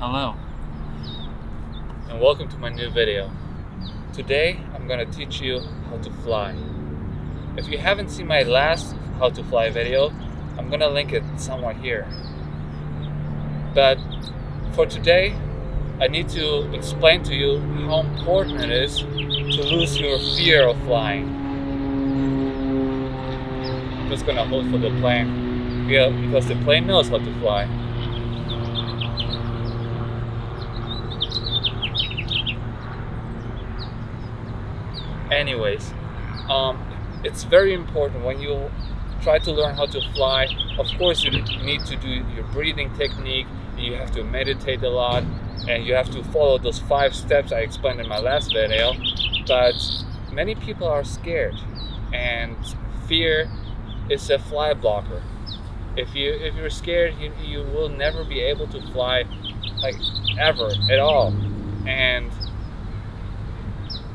Hello, and welcome to my new video. Today I'm gonna teach you how to fly. If you haven't seen my last how to fly video, I'm gonna link it somewhere here. But for today, I need to explain to you how important it is to lose your fear of flying. I'm just gonna hold for the plane, because the plane knows how to fly. Anyways, it's very important when you try to learn how to fly. Of course, you need to do your breathing technique, you have to meditate a lot, and you have to follow those 5 steps I explained in my last video. But many people are scared, and fear is a fly blocker. If you're scared, you will never be able to fly, like, ever at all. And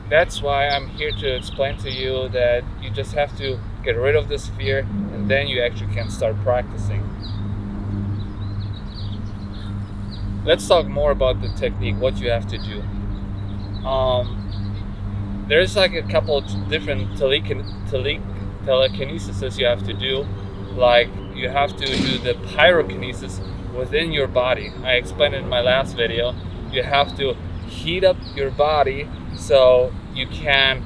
that's why I'm here to explain to you that you just have to get rid of this fear, and then you actually can start practicing. Let's talk more about the technique, what you have to do. There's like a couple of different telekinesis you have to do. Like, you have to do the pyrokinesis within your body. I explained it in my last video. You have to heat up your body so you can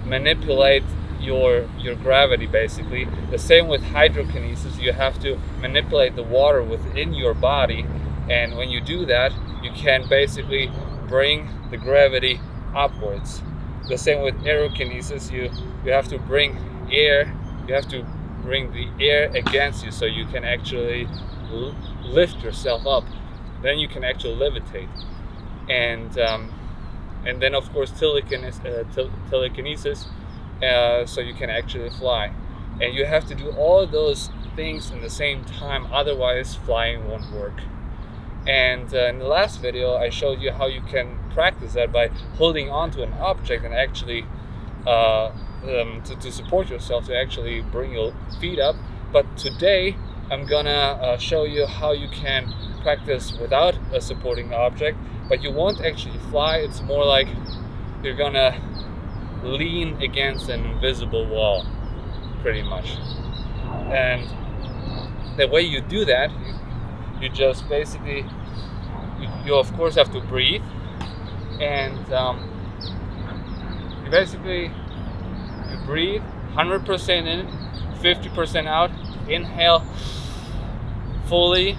manipulate your gravity, basically. The same with hydrokinesis. You have to manipulate the water within your body, and when you do that, you can basically bring the gravity upwards. The same with aerokinesis. You have to bring air, you have to bring the air against you so you can actually lift yourself up. Then you can actually levitate. And then of course telekinesis, so you can actually fly. And you have to do all of those things in the same time, otherwise flying won't work. And in the last video I showed you how you can practice that by holding on to an object and actually to support yourself, to actually bring your feet up. But today I'm gonna show you how you can practice without a supporting object, but you won't actually fly. It's more like you're gonna lean against an invisible wall, pretty much. And the way you do that, you just basically, you of course have to breathe, and you basically breathe 100% in, 50% out. Inhale fully,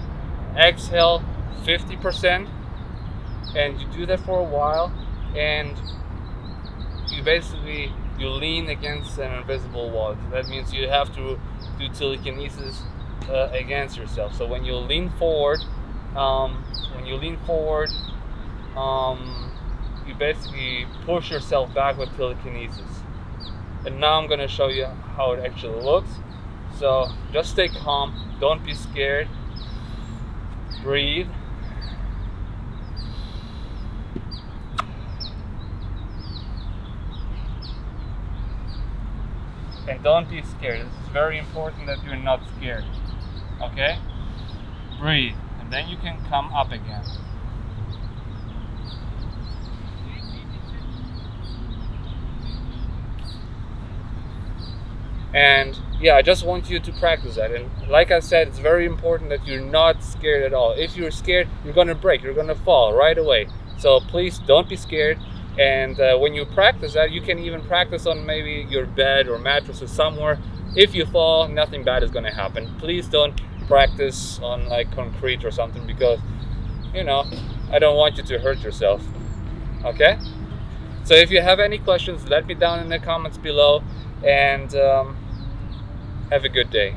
exhale 50%, and you do that for a while, and you basically lean against an invisible wall. That means you have to do telekinesis against yourself. So when you lean forward, you basically push yourself back with telekinesis. And now I'm going to show you how it actually looks. So just stay calm, don't be scared, breathe. And don't be scared. This is very important that you're not scared. Okay? Breathe. And then you can come up again. And yeah, I just want you to practice that. And like I said, it's very important that you're not scared at all. If you're scared, you're gonna break, you're gonna fall right away. So please don't be scared. And when you practice that, you can even practice on maybe your bed or mattress or somewhere. If you fall, nothing bad is gonna happen. Please don't practice on like concrete or something, because I don't want you to hurt yourself. Okay? So if you have any questions, let me down in the comments below, and have a good day.